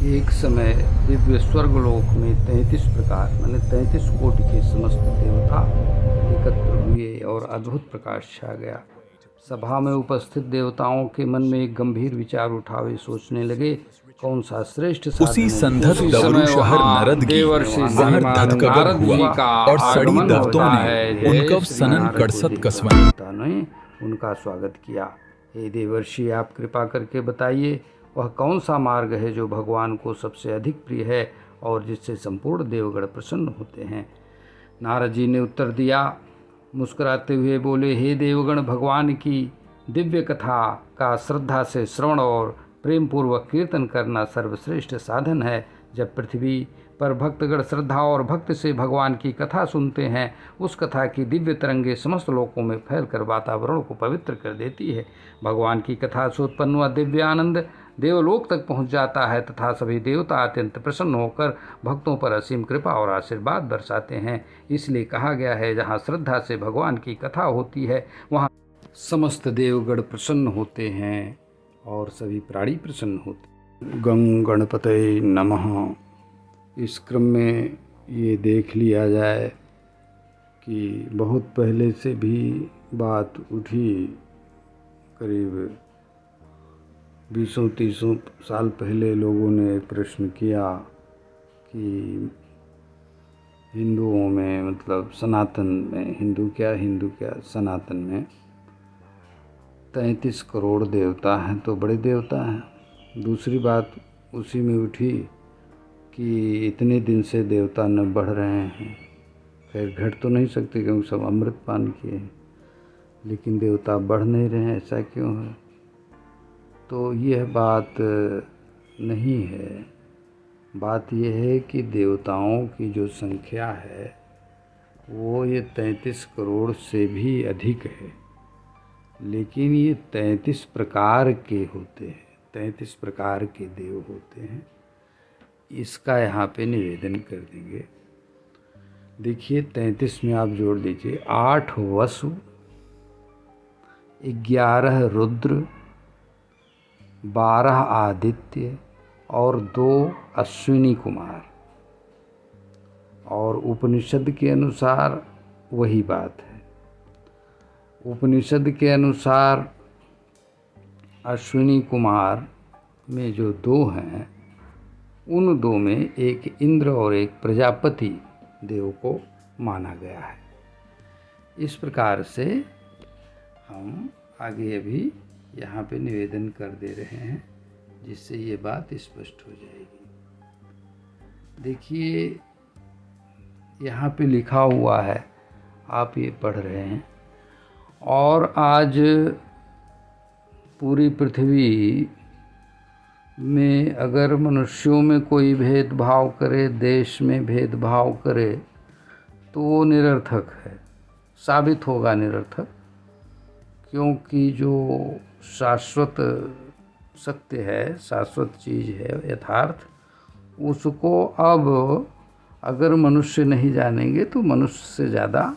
एक समय दिव्य स्वर्गलोक में 33 प्रकार माने 33 कोटि के समस्त देवता एकत्र हुए और अद्भुत प्रकाश छा गया। सभा में उपस्थित देवताओं के मन में एक गंभीर विचार उठा। वे सोचने लगे, कौन सा श्रेष्ठ साधन उसी है। संधत उसी दवरु समय शहर वहाँ नरद की देवर्षि बाहर श्रीमान धतकगर नारद जी हुआ का और सड़ी आगमन दत्तों होता ने है। जय उनका श्री सनन नारद कड़सत देवता कसवन। ने उनका स्वागत किया। हे देवर्षि, आप कृपा करके बताइए, वह कौन सा मार्ग है जो भगवान को सबसे अधिक प्रिय है और जिससे संपूर्ण देवगण प्रसन्न होते हैं। नारद जी ने उत्तर दिया, मुस्कुराते हुए बोले, हे देवगण, भगवान की दिव्य कथा का श्रद्धा से श्रवण और प्रेम पूर्वक कीर्तन करना सर्वश्रेष्ठ साधन है। जब पृथ्वी पर भक्तगण श्रद्धा और भक्ति से भगवान की कथा सुनते हैं, उस कथा की दिव्य तरंगे समस्त लोकों में फैलकर वातावरण को पवित्र कर देती है। भगवान की कथा से उत्पन्न हुआ दिव्य आनंद देवलोक तक पहुंच जाता है तथा सभी देवता अत्यंत प्रसन्न होकर भक्तों पर असीम कृपा और आशीर्वाद बरसाते हैं। इसलिए कहा गया है, जहाँ श्रद्धा से भगवान की कथा होती है वहाँ समस्त देवगण प्रसन्न होते हैं और सभी प्राणी प्रसन्न होते। गं गणपतये नमः। इस क्रम में ये देख लिया जाए कि बहुत पहले से भी बात उठी, करीब 20-30 साल पहले लोगों ने प्रश्न किया कि हिंदुओं में, मतलब सनातन में, हिंदू क्या सनातन में 33 करोड़ देवता हैं तो बड़े देवता हैं। दूसरी बात उसी में उठी कि इतने दिन से देवता न बढ़ रहे हैं। खैर घट तो नहीं सकते क्योंकि सब अमृत पान किए हैं, लेकिन देवता बढ़ नहीं रहे हैं, ऐसा क्यों है? तो यह बात नहीं है। बात यह है कि देवताओं की जो संख्या है वो ये 33 करोड़ से भी अधिक है, लेकिन ये 33 प्रकार के होते हैं, 33 प्रकार के देव होते हैं। इसका यहाँ पे निवेदन कर देंगे। देखिए 33 में आप जोड़ दीजिए 8 वसु, 11 रुद्र, 12 आदित्य और 2 अश्विनी कुमार। और उपनिषद के अनुसार वही बात है। उपनिषद के अनुसार अश्विनी कुमार में जो 2 हैं, उन 2 में एक इंद्र और एक प्रजापति देव को माना गया है। इस प्रकार से हम आगे अभी यहाँ पे निवेदन कर दे रहे हैं, जिससे ये बात स्पष्ट हो जाएगी। देखिए यहाँ पे लिखा हुआ है, आप ये पढ़ रहे हैं, और आज पूरी पृथ्वी में अगर मनुष्यों में कोई भेदभाव करे, देश में भेदभाव करे, तो वो निरर्थक है, साबित होगा निरर्थक। क्योंकि जो शाश्वत सत्य है, शाश्वत चीज़ है, यथार्थ, उसको अब अगर मनुष्य नहीं जानेंगे तो मनुष्य से ज़्यादा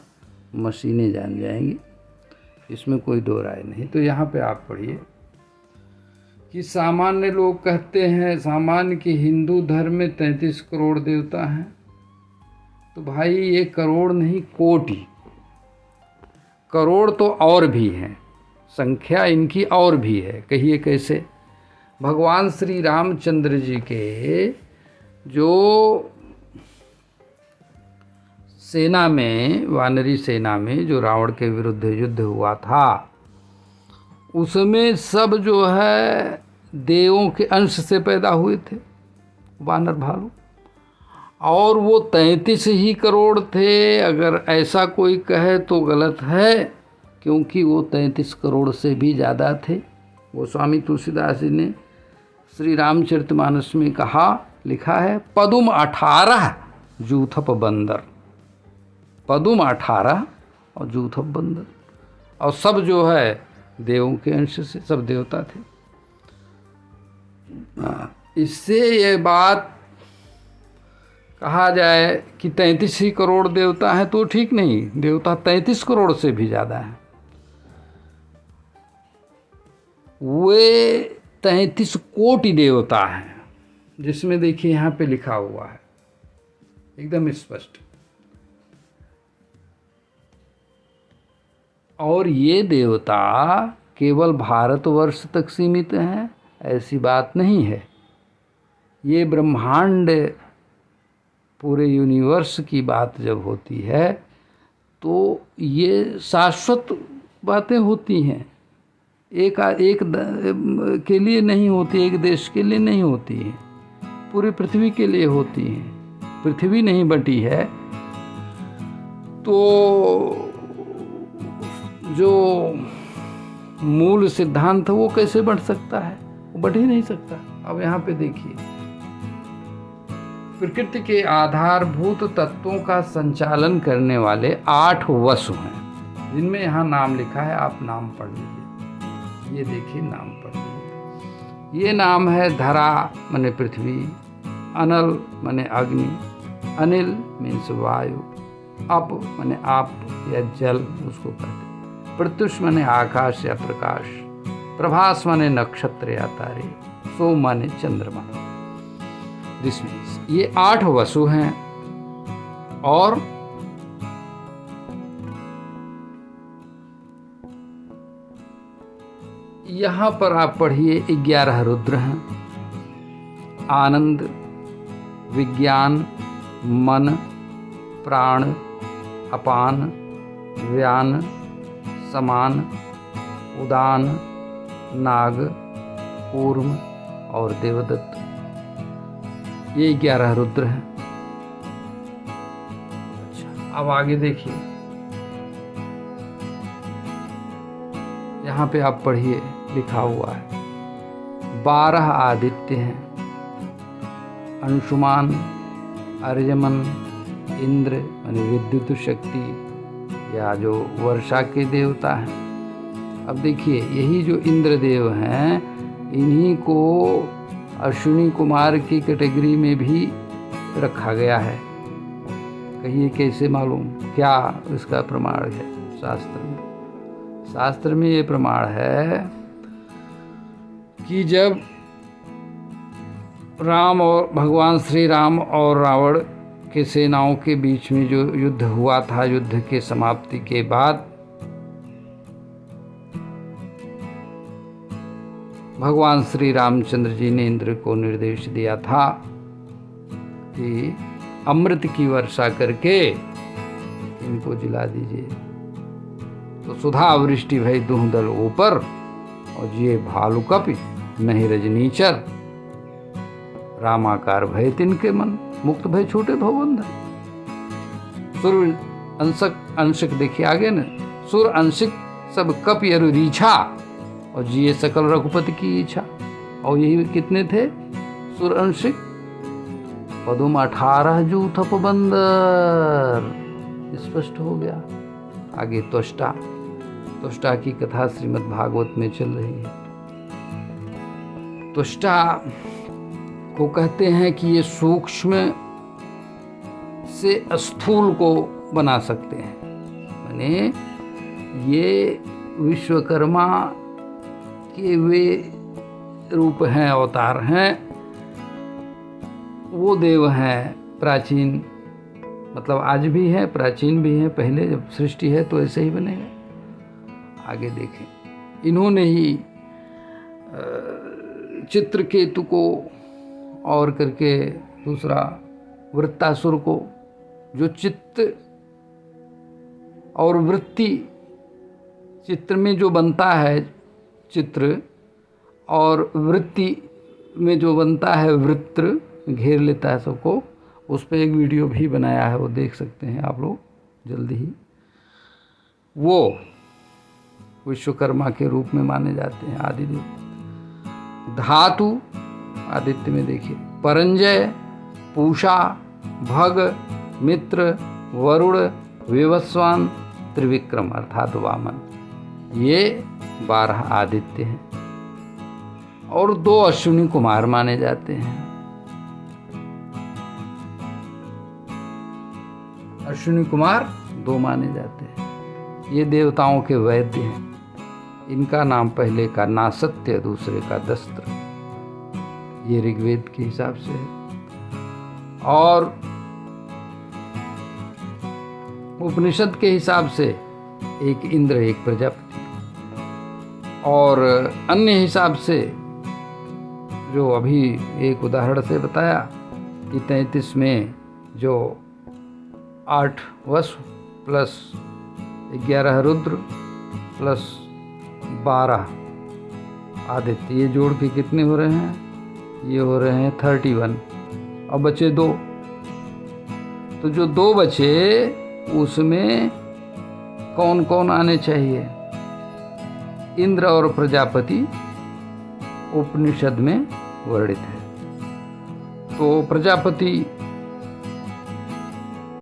मशीनें जान जाएंगी, इसमें कोई दो राय नहीं। तो यहाँ पे आप पढ़िए कि सामान्य लोग कहते हैं, सामान्य कि हिंदू धर्म में 33 करोड़ देवता हैं। तो भाई ये करोड़ नहीं, कोटि। करोड़ तो और भी हैं, संख्या इनकी और भी है। कहिए कैसे? भगवान श्री रामचंद्र जी के जो सेना में, वानरी सेना में जो रावण के विरुद्ध युद्ध हुआ था, उसमें सब जो है देवों के अंश से पैदा हुए थे, वानर भालू। और वो 33 ही करोड़ थे। अगर ऐसा कोई कहे तो गलत है, क्योंकि वो 33 करोड़ से भी ज़्यादा थे। वो स्वामी तुलसीदास जी ने श्री रामचरितमानस में कहा, लिखा है, पदुम 18 जूथप बंदर। पदुम 18 और जूथप बंदर, और सब जो है देवों के अंश से, सब देवता थे। इससे ये बात कहा जाए कि 33 ही करोड़ देवता हैं तो ठीक नहीं, देवता 33 करोड़ से भी ज़्यादा हैं। वे 33 कोटि देवता हैं, जिसमें देखिए यहाँ पे लिखा हुआ है एकदम स्पष्ट। और ये देवता केवल भारतवर्ष तक सीमित हैं ऐसी बात नहीं है। ये ब्रह्मांड पूरे यूनिवर्स की बात जब होती है तो ये शाश्वत बातें होती हैं, एक के लिए नहीं होती, एक देश के लिए नहीं होती है, पूरी पृथ्वी के लिए होती हैं। पृथ्वी नहीं बटी है तो जो मूल सिद्धांत वो कैसे बढ़ सकता है, वो बढ़ ही नहीं सकता। अब यहाँ पे देखिए, प्रकृति के आधारभूत तत्वों का संचालन करने वाले 8 वसु हैं, जिनमें यहाँ नाम लिखा है, आप नाम पढ़ लीजिए। ये देखिए नाम पढ़ लीजिए। ये नाम है धरा माने पृथ्वी, अनल माने अग्नि, अनिल मीन्स वायु, अप माने आप या जल उसको कहते हैं, प्रत्युष माने आकाश या प्रकाश, प्रभास माने नक्षत्र या तारे, सोम माने चंद्रमा। दिस मीन्स ये 8 वसु हैं। और यहाँ पर आप पढ़िए 11 रुद्र हैं। आनंद, विज्ञान, मन, प्राण, अपान, व्यान, समान, उदान, नाग, कूर्म और देवदत्त। ये 11 रुद्र हैं। अच्छा, अब आगे देखिए, यहाँ पे आप पढ़िए लिखा हुआ है 12 आदित्य हैं, अंशुमान, अर्यमन, इंद्र यानी विद्युत शक्ति या जो वर्षा के देवता हैं। अब देखिए, यही जो इंद्रदेव हैं इन्हीं को अश्विनी कुमार की कैटेगरी में भी रखा गया है। कहिए कैसे मालूम, क्या इसका प्रमाण है शास्त्र में? शास्त्र में ये प्रमाण है कि जब राम और भगवान श्री राम और रावण के सेनाओं के बीच में जो युद्ध हुआ था, युद्ध के समाप्ति के बाद भगवान श्री रामचंद्र जी ने इंद्र को निर्देश दिया था कि अमृत की वर्षा करके इनको जिला दीजिए। तो सुधा वृष्टि भई दुह दल ऊपर, और जिये भालु कपि नहीं रजनीचर, रामाकार भय तिनके मन, मुक्त भय छोटे भवबंधन। सुर अंशक देखिए आगे न, सुर अंशिक सब कपि अरु रीछा, और जिये सकल रघुपति की इच्छा। और यही कितने थे सुर अंशिक? पदुम 18 जू थप बंदर। स्पष्ट हो गया। आगे त्वष्टा की कथा श्रीमद् भागवत में चल रही है। त्वष्टा को कहते हैं कि ये सूक्ष्म से स्थूल को बना सकते हैं, माने ये विश्वकर्मा के वे रूप हैं, अवतार हैं, वो देव हैं प्राचीन, मतलब आज भी है, प्राचीन भी है। पहले जब सृष्टि है तो ऐसे ही बनेगा। आगे देखें, इन्होंने ही चित्रकेतु को और करके दूसरा वृत्तासुर को, जो चित्त और वृत्ति, चित्र में जो बनता है चित्र, और वृत्ति में जो बनता है वृत्र, घेर लेता है सबको। उस पर एक वीडियो भी बनाया है, वो देख सकते हैं आप लोग जल्दी ही। वो विश्वकर्मा के रूप में माने जाते हैं, आदिदेव। धातु आदित्य में देखिए, परंजय, पूषा, भग, मित्र, वरुण, विवस्वान, त्रिविक्रम अर्थात वामन। ये 12 आदित्य हैं। और 2 अश्विनी कुमार माने जाते हैं। अश्विनी कुमार 2 माने जाते हैं। ये देवताओं के वैद्य हैं। इनका नाम पहले का नासत्य, दूसरे का दस्त्र। ये ऋग्वेद के हिसाब से है। और उपनिषद के हिसाब से एक इंद्र, एक प्रजापति। और अन्य हिसाब से जो अभी एक उदाहरण से बताया कि 33 में जो 8 वसु प्लस 11 रुद्र प्लस 12 आदित्य, ये जोड़ के कितने हो रहे हैं? ये हो रहे हैं 31। अब बचे 2, तो जो 2 बचे उसमें कौन कौन आने चाहिए? इंद्र और प्रजापति उपनिषद में वर्णित है। तो प्रजापति